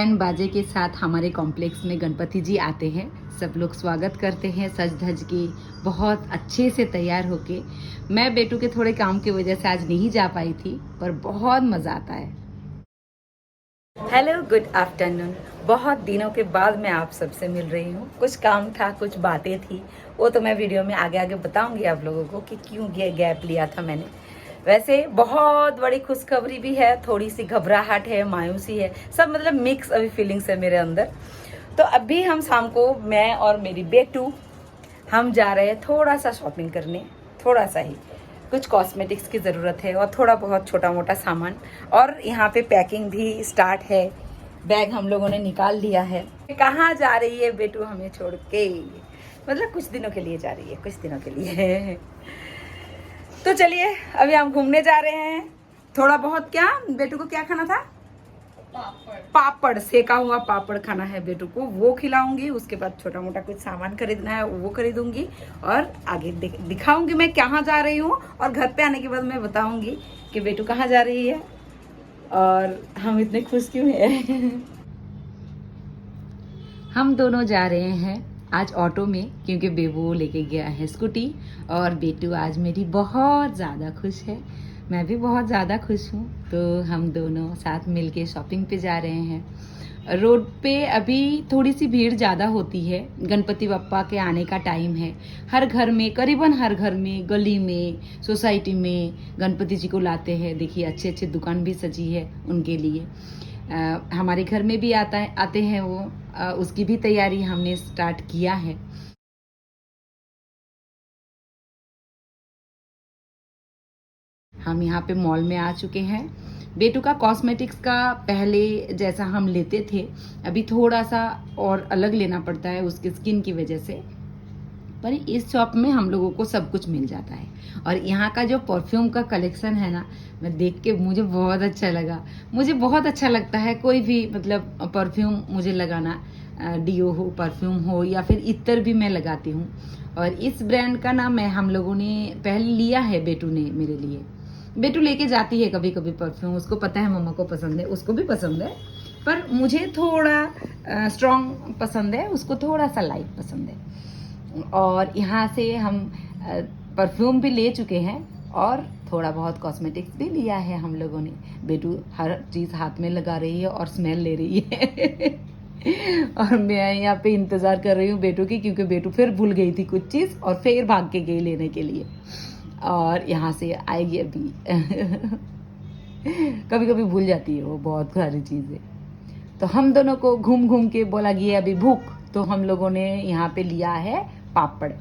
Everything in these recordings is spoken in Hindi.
बैंड बाजे के साथ हमारे कॉम्प्लेक्स में गणपति जी आते हैं। सब लोग स्वागत करते हैं सज धज के, बहुत अच्छे से तैयार होके। मैं बेटू के थोड़े काम की वजह से आज नहीं जा पाई थी, पर बहुत मज़ा आता है। Hello, good afternoon. बहुत दिनों के बाद मैं आप सबसे मिल रही हूँ। कुछ काम था, कुछ बातें थी, वो तो मैं वीडियो में आगे आगे बताऊंगी आप लोगों को कि क्यों ये गैप लिया था मैंने। वैसे बहुत बड़ी खुशखबरी भी है, थोड़ी सी घबराहट है, मायूसी है, सब मतलब मिक्स अभी फीलिंग्स है मेरे अंदर। तो अभी हम शाम को, मैं और मेरी बेटू, हम जा रहे हैं थोड़ा सा शॉपिंग करने। थोड़ा सा ही, कुछ कॉस्मेटिक्स की ज़रूरत है और थोड़ा बहुत छोटा मोटा सामान। और यहाँ पे पैकिंग भी स्टार्ट है, बैग हम लोगों ने निकाल लिया है। कहाँ जा रही है बेटू हमें छोड़ के? मतलब कुछ दिनों के लिए जा रही है, कुछ दिनों के लिए। तो चलिए, अभी हम घूमने जा रहे हैं। थोड़ा बहुत, क्या बेटू को क्या खाना था? पापड़, सेका हुआ पापड़ खाना है बेटू को, वो खिलाऊंगी। उसके बाद छोटा मोटा कुछ सामान खरीदना है, वो खरीदूंगी। और आगे दिखाऊंगी मैं कहाँ जा रही हूँ, और घर पे आने के बाद मैं बताऊंगी कि बेटू कहाँ जा रही है और हम इतने खुश क्यों हैं। हम दोनों जा रहे हैं आज ऑटो में, क्योंकि बेबू लेके गया है स्कूटी। और बेटू आज मेरी बहुत ज़्यादा खुश है, मैं भी बहुत ज़्यादा खुश हूँ। तो हम दोनों साथ मिलके शॉपिंग पे जा रहे हैं। रोड पे अभी थोड़ी सी भीड़ ज़्यादा होती है, गणपति बप्पा के आने का टाइम है। हर घर में, करीबन हर घर में, गली में, सोसाइटी में गणपति जी को लाते हैं। देखिए, अच्छे अच्छे दुकान भी सजी है उनके लिए। हमारे घर में भी आते हैं वो। उसकी भी तैयारी हमने स्टार्ट किया है। हम यहाँ पे मॉल में आ चुके हैं। बेटू का कॉस्मेटिक्स का पहले जैसा हम लेते थे, अभी थोड़ा सा और अलग लेना पड़ता है उसके स्किन की वजह से। पर इस शॉप में हम लोगों को सब कुछ मिल जाता है। और यहाँ का जो परफ्यूम का कलेक्शन है ना, मैं देख के मुझे बहुत अच्छा लगा। मुझे बहुत अच्छा लगता है कोई भी मतलब परफ्यूम मुझे लगाना, डीओ हो, परफ्यूम हो, या फिर इत्र भी मैं लगाती हूँ। और इस ब्रांड का नाम हम लोगों ने पहले लिया है, बेटू ने मेरे लिए। बेटू लेके जाती है कभी कभी परफ्यूम, उसको पता है मम्मा को पसंद है, उसको भी पसंद है। पर मुझे थोड़ा स्ट्रॉन्ग पसंद है, उसको थोड़ा सा लाइट पसंद है। और यहाँ से हम परफ्यूम भी ले चुके हैं और थोड़ा बहुत कॉस्मेटिक्स भी लिया है हम लोगों ने। बेटू हर चीज़ हाथ में लगा रही है और स्मेल ले रही है। और मैं यहाँ पे इंतज़ार कर रही हूँ बेटू की, क्योंकि बेटू फिर भूल गई थी कुछ चीज़ और फिर भाग के गई लेने के लिए। और यहाँ से आएगी अभी। कभी कभी भूल जाती है वो बहुत सारी चीज़ें। तो हम दोनों को घूम घूम के बोला गया अभी भूख, तो हम लोगों ने यहाँ पे लिया है पापड़,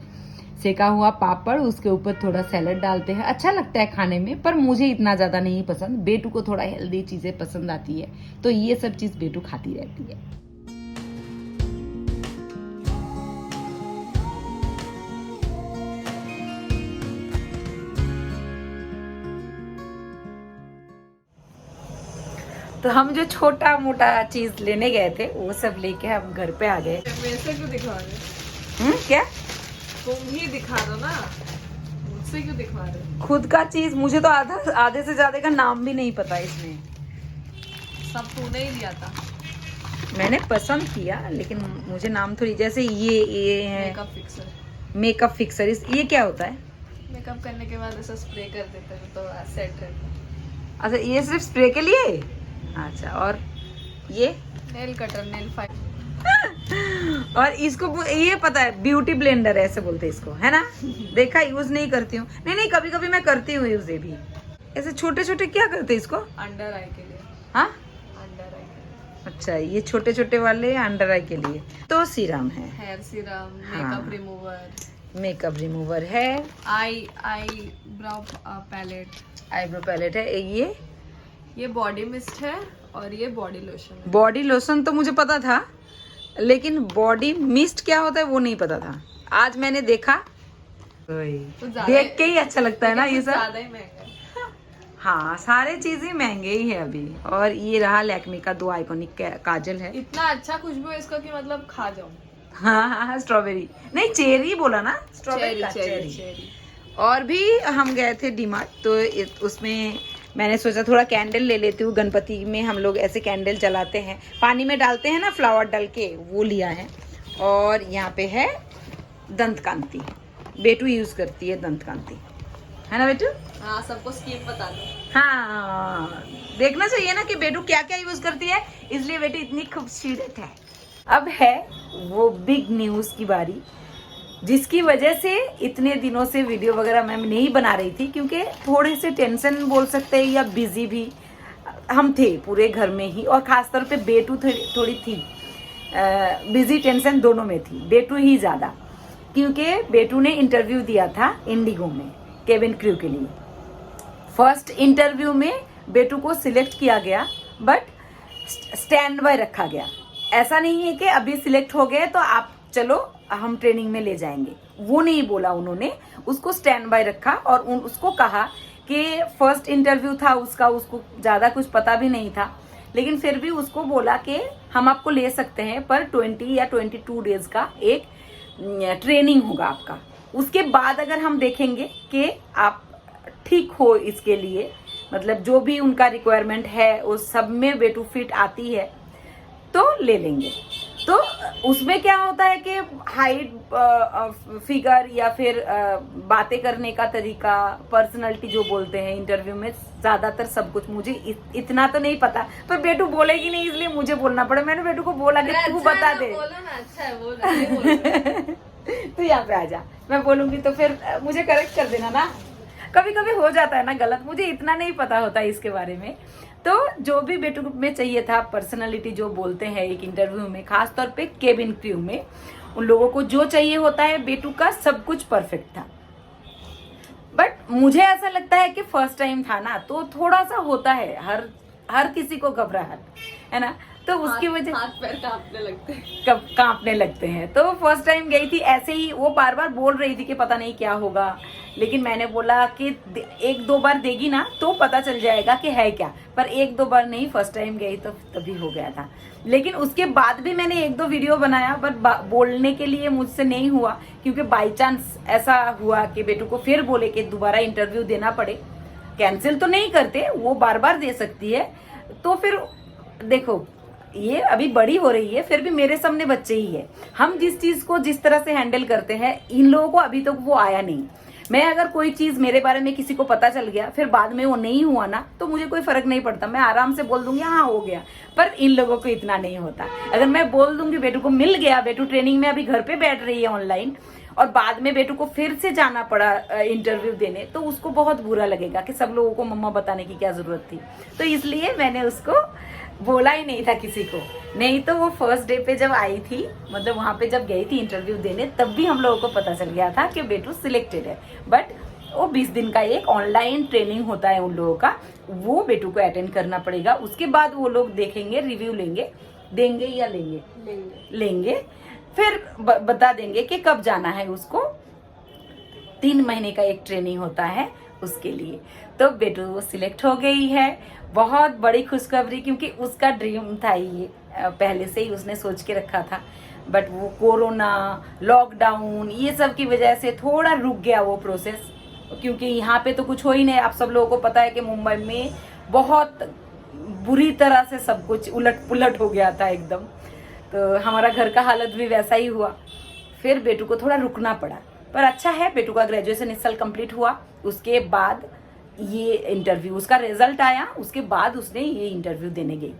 सेका हुआ पापड़। उसके ऊपर थोड़ा सैलेड डालते हैं, अच्छा लगता है खाने में, पर मुझे इतना ज़्यादा नहीं पसंद। बेटू को थोड़ा हेल्दी चीज़ें पसंद आती है, तो ये सब चीज़ बेटू खाती रहती है। तो हम जो छोटा मोटा चीज़ लेने गए थे, वो सब लेके हम घर पे आ गए। वैसे क्यों दिखा रहे? क्या? तुम ही दिखा दो ना, मुझसे क्यों दिखा रहे? खुद का चीज मुझे तो आधे से ज्यादा का नाम भी नहीं पता इसमें। सब तूने ही लिया था। मैंने पसंद किया, लेकिन मुझे नाम थोड़ी, जैसे ये है मेकअप फिक्सर। Makeup fixer. ये क्या होता है? मेकअप करने के बाद ऐसा स्प्रे कर देते हैं तो सेट रहता है। अच्छा, ये सिर्फ स्प्रे के लिए? अच्छा, और ये? Nail cutter, nail file. और इसको ये पता है, ब्यूटी ब्लेंडर ऐसे बोलते हैं इसको, है ना? देखा, यूज नहीं करती हूँ। नहीं, कभी कभी मैं करती हूँ यूज। ये भी ऐसे छोटे छोटे क्या करते हैं इसको? अंडर आई के लिए। हाँ, अंडर आई के लिए। अच्छा, ये छोटे छोटे वाले अंडर आई के लिए। तो सीरम है, हेयर सीरम, हाँ। मेकअप रिमूवर, मेकअप रिमूवर है, आई ब्राउ पैलेट, आईब्रो पैलेट है। ये बॉडी मिस्ट है और ये बॉडी लोशन है। बॉडी लोशन तो मुझे पता था, लेकिन बॉडी मिस्ट क्या होता है वो नहीं पता था। आज मैंने देखा, तो देख के ही अच्छा लगता है ना ये सब। ज्यादा ही महंगा है। हाँ, सारे चीजें महंगे ही है अभी। और ये रहा लैक्मे का 2 आइकॉनिक काजल है। इतना अच्छा खुशबू है इसका कि मतलब खा जाऊं। हाँ, स्ट्रॉबेरी नहीं, चेरी बोला ना, स्ट्रॉबेरी का चेरी। और भी हम गए थे डीमार्ट, तो उसमें मैंने सोचा थोड़ा कैंडल ले लेती हूँ, गणपति में हम लोग ऐसे कैंडल जलाते हैं, पानी में डालते हैं ना फ्लावर डाल के, वो लिया है। और यहाँ पे है दंत कांति, बेटू यूज़ करती है दंत कांति, है ना बेटू? हाँ, सबको स्कीम बता दो। हाँ, देखना चाहिए ना कि बेटू क्या क्या यूज करती है, इसलिए बेटी इतनी खूबसूरत है। अब है वो बिग न्यूज की बारी, जिसकी वजह से इतने दिनों से वीडियो वगैरह मैं नहीं बना रही थी, क्योंकि थोड़े से टेंशन बोल सकते हैं या बिजी भी हम थे पूरे घर में ही, और खासतौर पे बेटू थोड़ी थी बिजी, टेंशन दोनों में थी, बेटू ही ज़्यादा, क्योंकि बेटू ने इंटरव्यू दिया था इंडिगो में केबिन क्रू के लिए। फर्स्ट इंटरव्यू में बेटू को सिलेक्ट किया गया, बट स्टैंड बाय रखा गया। ऐसा नहीं है कि अभी सिलेक्ट हो गए तो आप चलो हम ट्रेनिंग में ले जाएंगे, वो नहीं बोला उन्होंने, उसको स्टैंड बाय रखा। और उसको कहा कि फर्स्ट इंटरव्यू था उसका, उसको ज़्यादा कुछ पता भी नहीं था, लेकिन फिर भी उसको बोला कि हम आपको ले सकते हैं, पर 20 या 22 डेज का एक ट्रेनिंग होगा आपका, उसके बाद अगर हम देखेंगे कि आप ठीक हो इसके लिए, मतलब जो भी उनका रिक्वायरमेंट है उस सब में बेटू फिट आती है तो ले लेंगे। तो उसमें क्या होता है कि हाइट, फिगर या फिर बातें करने का तरीका, पर्सनालिटी जो बोलते हैं इंटरव्यू में, ज़्यादातर सब कुछ मुझे इतना तो नहीं पता, पर बेटू बोलेगी नहीं इसलिए मुझे बोलना पड़ा। मैंने बेटू को बोला कि तू बता दे, बोलो ना, अच्छा है, बोलो। तू यहाँ पे आ जा, मैं बोलूंगी तो फिर मुझे करेक्ट कर देना ना, कभी कभी हो जाता है ना गलत, मुझे इतना नहीं पता होता इसके बारे में। तो जो भी बेटू में चाहिए था, पर्सनालिटी जो बोलते हैं एक इंटरव्यू में, खास तौर पे केबिन क्रू में, उन लोगों को जो चाहिए होता है, बेटू का सब कुछ परफेक्ट था। बट मुझे ऐसा लगता है कि फर्स्ट टाइम था ना, तो थोड़ा सा होता है, हर किसी को घबराहट, है ना, तो उसकी वजह हाथ पैर कांपने लगते हैं, कब कांपने लगते हैं। तो फर्स्ट टाइम गई थी ऐसे ही, वो बार बार बोल रही थी कि पता नहीं क्या होगा, लेकिन मैंने बोला कि 1-2 बार देगी ना तो पता चल जाएगा कि है क्या, पर 1-2 बार नहीं, फर्स्ट टाइम गई तो तभी हो गया था। लेकिन उसके बाद भी मैंने 1-2 वीडियो बनाया, बट बोलने के लिए मुझसे नहीं हुआ, क्योंकि बाई चांस ऐसा हुआ कि बेटू को फिर बोले कि दोबारा इंटरव्यू देना पड़े। कैंसिल तो नहीं करते, वो बार बार दे सकती है। तो फिर देखो, ये अभी बड़ी हो रही है, फिर भी मेरे सामने बच्चे ही है, हम जिस चीज को जिस तरह से हैंडल करते हैं, इन लोगों को अभी तक वो आया नहीं। मैं अगर कोई चीज मेरे बारे में किसी को पता चल गया, फिर बाद में वो नहीं हुआ ना, तो मुझे कोई फर्क नहीं पड़ता, मैं आराम से बोल दूंगी हाँ हो गया। पर इन लोगों को इतना नहीं होता। अगर मैं बोल दूंगी बेटू को मिल गया, बेटू ट्रेनिंग में अभी घर पे बैठ रही है ऑनलाइन, और बाद में बेटू को फिर से जाना पड़ा इंटरव्यू देने, तो उसको बहुत बुरा लगेगा कि सब लोगों को मम्मा बताने की क्या जरूरत थी। तो इसलिए मैंने उसको बोला ही नहीं था किसी को। नहीं तो वो फर्स्ट डे पे जब आई थी, मतलब वहां पे जब गई थी इंटरव्यू देने, तब भी हम लोगों को पता चल गया था कि बेटू सिलेक्टेड है। बट वो 20 दिन का एक ऑनलाइन ट्रेनिंग होता है उन लोगों का, वो बेटू को अटेंड करना पड़ेगा। उसके बाद वो लोग देखेंगे, रिव्यू लेंगे, देंगे या लेंगे, फिर बता देंगे कि कब जाना है उसको। 3 महीने का एक ट्रेनिंग होता है उसके लिए। तो बेटू वो सिलेक्ट हो गई है, बहुत बड़ी खुशखबरी, क्योंकि उसका ड्रीम था ये, पहले से ही उसने सोच के रखा था। बट वो कोरोना, लॉकडाउन, ये सब की वजह से थोड़ा रुक गया वो प्रोसेस, क्योंकि यहाँ पे तो कुछ हो ही नहीं। आप सब लोगों को पता है कि मुंबई में बहुत बुरी तरह से सब कुछ उलट पुलट हो गया था एकदम। तो हमारा घर का हालत भी वैसा ही हुआ, फिर बेटू को थोड़ा रुकना पड़ा। पर अच्छा है, बेटू का ग्रेजुएशन इस साल कंप्लीट हुआ, उसके बाद ये इंटरव्यू, उसका रिजल्ट आया, उसके बाद उसने ये इंटरव्यू देने गई।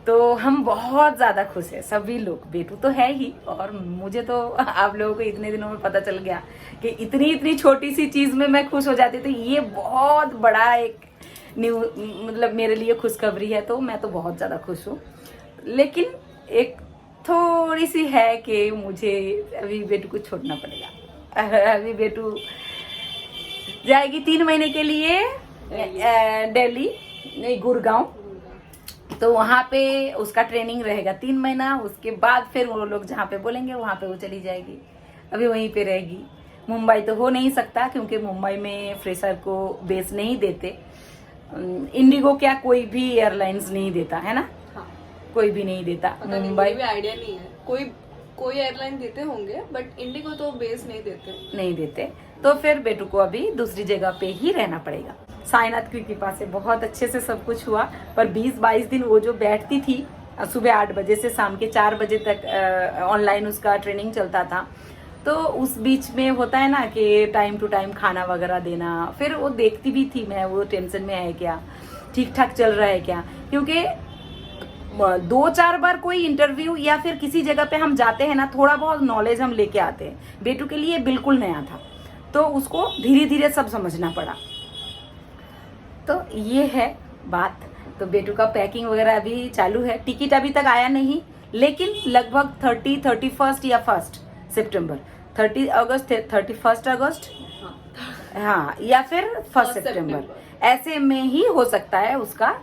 तो हम बहुत ज़्यादा खुश हैं सभी लोग। बेटू तो है ही, और मुझे तो आप लोगों को इतने दिनों में पता चल गया कि इतनी छोटी सी चीज़ में मैं खुश हो जाती, तो ये बहुत बड़ा एक मतलब मेरे लिए खुशखबरी है। तो मैं तो बहुत ज़्यादा खुश हूँ। लेकिन एक थोड़ी सी है कि मुझे अभी बेटू को छोड़ना पड़ेगा। अभी बेटू जाएगी 3 महीने के लिए दिल्ली, नहीं गुड़गांव, तो वहाँ पे उसका ट्रेनिंग रहेगा 3 महीना। उसके बाद फिर वो लोग जहाँ पे बोलेंगे वहाँ पे वो चली जाएगी, अभी वहीं पे रहेगी। मुंबई तो हो नहीं सकता, क्योंकि मुंबई में फ्रेशर को बेस नहीं देते। इंडिगो क्या, कोई भी एयरलाइंस नहीं देता है ना। हाँ। कोई भी नहीं देता मुंबई भी आइडिया नहीं है, कोई एयरलाइन देते होंगे, बट इंडिगो तो बेस नहीं देते। तो फिर बेटू को अभी दूसरी जगह पे ही रहना पड़ेगा। साईनाथ की कृपा से बहुत अच्छे से सब कुछ हुआ। पर 20-22 दिन वो जो बैठती थी सुबह 8 बजे से शाम के 4 बजे तक ऑनलाइन उसका ट्रेनिंग चलता था, तो उस बीच में होता है ना कि टाइम टू टाइम खाना वगैरह देना, फिर वो देखती भी थी मैं वो टेंशन में है क्या, ठीक ठाक चल रहा है क्या, क्योंकि 2-4 बार कोई इंटरव्यू या फिर किसी जगह पे हम जाते हैं ना, थोड़ा बहुत नॉलेज हम लेके आते हैं। बेटू के लिए बिल्कुल नया था, तो उसको धीरे धीरे सब समझना पड़ा। तो ये है बात। तो बेटू का पैकिंग वगैरह अभी चालू है। टिकट अभी तक आया नहीं, लेकिन लगभग 31 या 1 सितंबर, 30 अगस्त, 31 अगस्त, हाँ, या फिर 1 सितंबर, ऐसे में ही हो सकता है उसका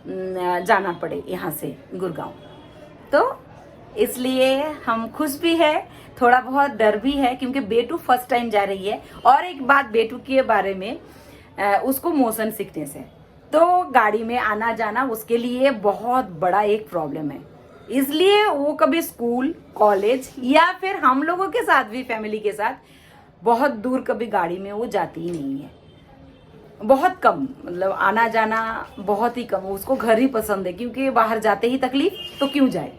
जाना पड़े यहाँ से गुड़गांव। तो इसलिए हम खुश भी है, थोड़ा बहुत डर भी है, क्योंकि बेटू फर्स्ट टाइम जा रही है। और एक बात बेटू के बारे में, उसको मोशन सिकनेस है, तो गाड़ी में आना जाना उसके लिए बहुत बड़ा एक प्रॉब्लम है। इसलिए वो कभी स्कूल, कॉलेज या फिर हम लोगों के साथ भी, फैमिली के साथ बहुत दूर कभी गाड़ी में वो जाती ही नहीं है। बहुत कम, मतलब आना जाना बहुत ही कम। उसको घर ही पसंद है, क्योंकि बाहर जाते ही तकलीफ तो क्यों जाए।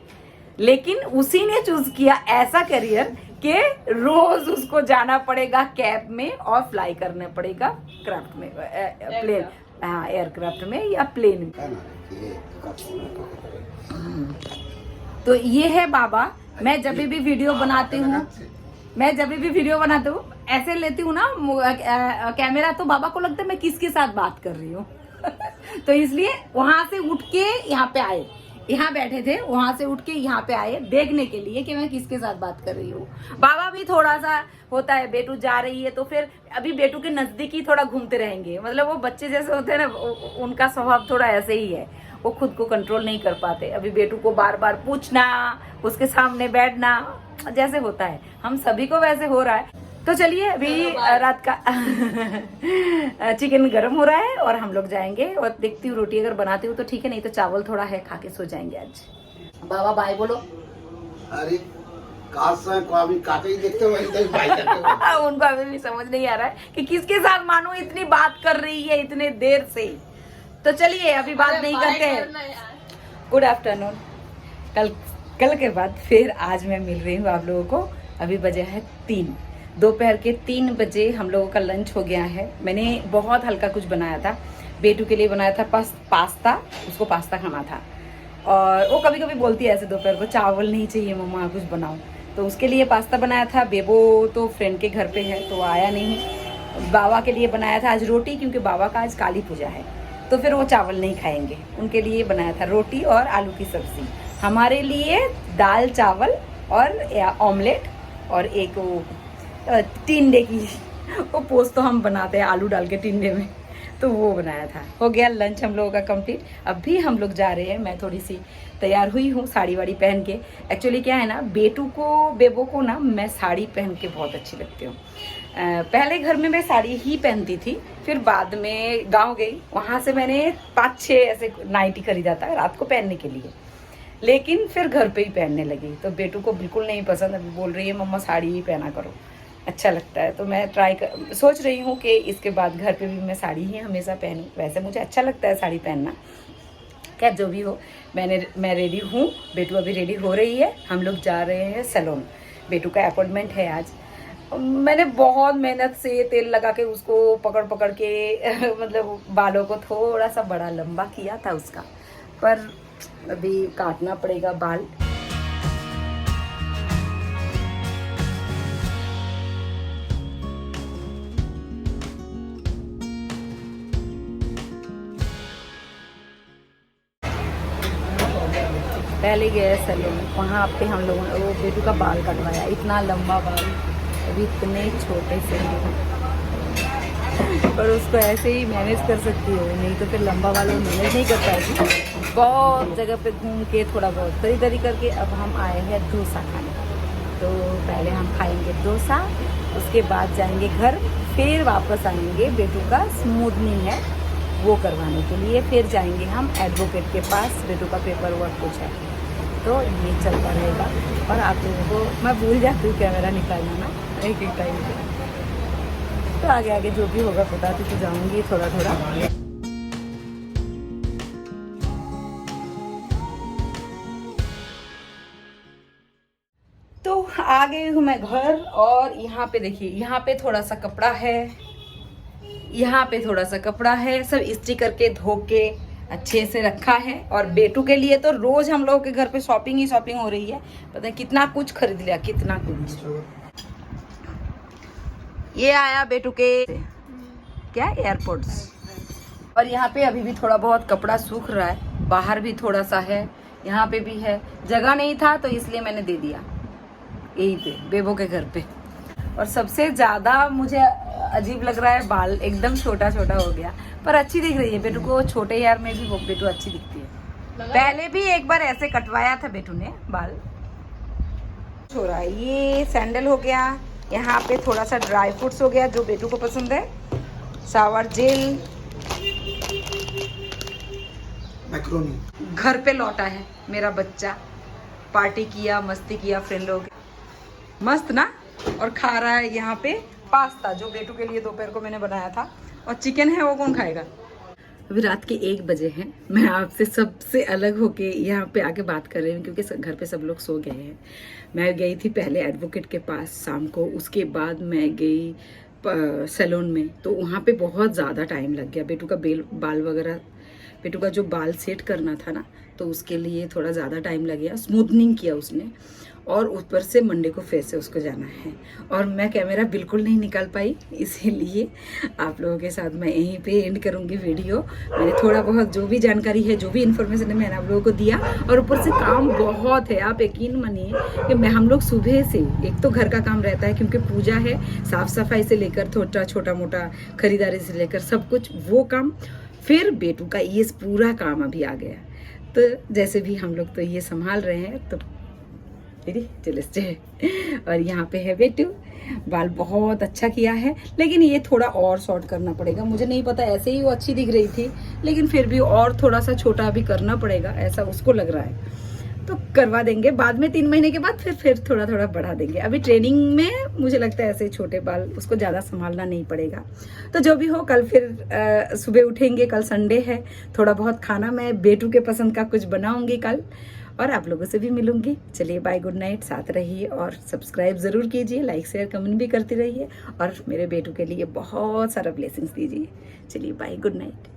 लेकिन उसी ने चूज किया ऐसा करियर कि रोज उसको जाना पड़ेगा कैब में और फ्लाई करना पड़ेगा क्राफ्ट में, प्लेन, हाँ, एयरक्राफ्ट में या प्लेन में। तो ये है बाबा। मैं जब भी वीडियो बनाती हूँ ऐसे लेती हूँ ना कैमरा, तो बाबा को लगता है मैं किसके साथ बात कर रही हूँ। तो इसलिए वहां से उठ के यहाँ पे आए, यहाँ बैठे थे, वहां से उठ के यहाँ पे आए देखने के लिए कि मैं किसके साथ बात कर रही हूँ। बाबा भी थोड़ा सा होता है, बेटू जा रही है तो फिर अभी बेटू के नजदीक ही थोड़ा घूमते रहेंगे। मतलब वो बच्चे जैसे होते हैं ना, उनका स्वभाव थोड़ा ऐसे ही है, वो खुद को कंट्रोल नहीं कर पाते। अभी बेटू को बार बार पूछना, उसके सामने बैठना, जैसे होता है हम सभी को वैसे हो रहा है। तो चलिए अभी रात का चिकन गर्म हो रहा है और हम लोग जाएंगे, और देखती हूँ रोटी अगर बनाती हूँ तो ठीक है, नहीं तो चावल थोड़ा है, खा के सो जाएंगे आज। बाबा बाय बोलो। अरे काटे ही देखते हो, उनको अभी भी समझ नहीं आ रहा है कि किसके साथ मानो इतनी बात कर रही है इतने देर से। तो चलिए अभी बात नहीं करते। Good afternoon. कल के बाद फिर आज मैं मिल रही हूँ आप लोगों को। अभी बजे है 3, दोपहर के 3 बजे हम लोगों का लंच हो गया है। मैंने बहुत हल्का कुछ बनाया था, बेटू के लिए बनाया था पास्ता, उसको पास्ता खाना था। और वो कभी कभी बोलती है ऐसे दोपहर को, चावल नहीं चाहिए मम्मा कुछ बनाओ, तो उसके लिए पास्ता बनाया था। बेबो तो फ्रेंड के घर पे है तो आया नहीं। बाबा के लिए बनाया था आज रोटी, क्योंकि बाबा का आज काली पूजा है, तो फिर वो चावल नहीं खाएंगे, उनके लिए बनाया था रोटी और आलू की सब्जी। हमारे लिए दाल चावल और ऑमलेट और एक वो टिंडे की वो पोस्ट तो हम बनाते हैं आलू डाल के टिंडे में, तो वो बनाया था। हो गया लंच हम लोगों का कंप्लीट। अब भी हम लोग जा रहे हैं। मैं थोड़ी सी तैयार हुई हूँ साड़ी वाड़ी पहन के। एक्चुअली क्या है ना, बेबो को ना मैं साड़ी पहन के बहुत अच्छी लगती हूँ। पहले घर में मैं साड़ी ही पहनती थी, फिर बाद में गांव गई, वहाँ से मैंने 5-6 ऐसे नाइटी खरीदा था रात को पहनने के लिए, लेकिन फिर घर पे ही पहनने लगी। तो बेटू को बिल्कुल नहीं पसंद, अभी बोल रही है मम्मा साड़ी ही पहना करो, अच्छा लगता है। तो मैं सोच रही हूँ कि इसके बाद घर पे भी मैं साड़ी ही हमेशा पहनूँ। वैसे मुझे अच्छा लगता है साड़ी पहनना। खैर जो भी हो, मैं रेडी हूँ, बेटू अभी रेडी हो रही है। हम लोग जा रहे हैं सैलून, बेटू का अपॉइंटमेंट है आज। मैंने बहुत मेहनत से तेल लगा के उसको पकड़ के मतलब बालों को थोड़ा सा बड़ा लंबा किया था उसका, पर अभी काटना पड़ेगा बाल। पहले गए सैलून, वहाँ पे हम लोगों ने वो बेटू का बाल कटवाया, इतना लंबा बाल, अभी इतने छोटे से, पर उसको ऐसे ही मैनेज कर सकती हो, नहीं तो फिर लंबा बाल मैनेज नहीं कर पाएगी। बहुत जगह पे घूम के थोड़ा बहुत खरीदारी करके अब हम आए हैं डोसा खाने। तो पहले हम खाएंगे डोसा, उसके बाद जाएंगे घर, फिर वापस आएंगे, बेटू का स्मूथनिंग है वो करवाने के लिए, फिर जाएंगे हम एडवोकेट के पास, बेटू का पेपर वर्क कुछ है, तो ये चलता रहेगा। और आप लोगों को मैं भूल जाती हूँ कैमरा निकालना ना एक टाइम पे। तो आगे आगे जो भी होगा बताती तो जाऊंगी थोड़ा थोड़ा। तो आ गई हूँ मैं घर और यहाँ पे देखिए, यहाँ पे थोड़ा सा कपड़ा है, यहाँ पे थोड़ा सा कपड़ा है, सब इस्त्री करके धो के अच्छे से रखा है। और बेटू के लिए तो रोज हम लोगों के घर पे शॉपिंग ही शॉपिंग हो रही है। पता है कितना कुछ खरीद लिया, कितना कुछ। ये आया बेटू के क्या एयरपोर्ट्स। और यहाँ पे अभी भी थोड़ा बहुत कपड़ा सूख रहा है, बाहर भी थोड़ा सा है, यहाँ पे भी है। जगह नहीं था तो इसलिए मैंने दे दिया यहीं पे बेबो के घर पे। और सबसे ज्यादा मुझे अजीब लग रहा है, बाल एकदम छोटा छोटा हो गया, पर अच्छी दिख रही है बेटू को। छोटे यार में भी वो बेटू अच्छी दिखती है। पहले भी एक बार ऐसे कटवाया था बेटू ने बाल। हो रहा है ये सैंडल हो गया, यहाँ पे थोड़ा सा ड्राई फ्रूट्स हो गया जो बेटू को पसंद है, सावर जेल, मैक्रोनी। घर पे लौटा है मेरा बच्चा, पार्टी किया, मस्ती किया फ्रेंड लोग, मस्त ना। और खा रहा है यहाँ पे पास्ता जो बेटू के लिए दोपहर को मैंने बनाया था, और चिकन है वो कौन खाएगा। अभी रात के 1 बजे हैं, मैं आपसे सबसे अलग होके यहाँ पे आके बात कर रही हूँ क्योंकि घर पे सब लोग सो गए हैं। मैं गई थी पहले एडवोकेट के पास शाम को, उसके बाद मैं गई सैलून में, तो वहाँ पे बहुत ज़्यादा टाइम लग गया। बेटू का बाल वगैरह, बेटू का जो बाल सेट करना था ना, तो उसके लिए थोड़ा ज़्यादा टाइम लग गया। स्मूथनिंग किया उसने, और ऊपर से मंडे को फिर से उसको जाना है। और मैं कैमरा बिल्कुल नहीं निकाल पाई, इसीलिए आप लोगों के साथ मैं यहीं पे एंड करूँगी वीडियो। मैंने थोड़ा बहुत जो भी जानकारी है, जो भी इन्फॉर्मेशन है, मैंने आप लोगों को दिया। और ऊपर से काम बहुत है, आप यकीन मानिए कि हम लोग सुबह से, एक तो घर का काम रहता है क्योंकि पूजा है, साफ़ सफाई से लेकर छोटा मोटा खरीदारी से लेकर सब कुछ वो काम, फिर बेटू का ये पूरा काम अभी आ गया। तो जैसे भी हम लोग तो ये संभाल रहे हैं, तो चले। और यहाँ पे है बेटू, बाल बहुत अच्छा किया है, लेकिन ये थोड़ा और शॉर्ट करना पड़ेगा। मुझे नहीं पता, ऐसे ही वो अच्छी दिख रही थी, लेकिन फिर भी और थोड़ा सा छोटा अभी करना पड़ेगा, ऐसा उसको लग रहा है। तो करवा देंगे बाद में, 3 महीने के बाद फिर थोड़ा थोड़ा बढ़ा देंगे। अभी ट्रेनिंग में मुझे लगता है ऐसे छोटे बाल उसको ज़्यादा संभालना नहीं पड़ेगा। तो जो भी हो, कल फिर सुबह उठेंगे, कल संडे है, थोड़ा बहुत खाना मैं बेटू के पसंद का कुछ बनाऊंगी कल, और आप लोगों से भी मिलूंगी। चलिए बाय, गुड नाइट, साथ रहिए और सब्सक्राइब ज़रूर कीजिए, लाइक शेयर कमेंट भी करती रहिए, और मेरे बेटू के लिए बहुत सारा ब्लेसिंग्स दीजिए। चलिए बाय, गुड नाइट।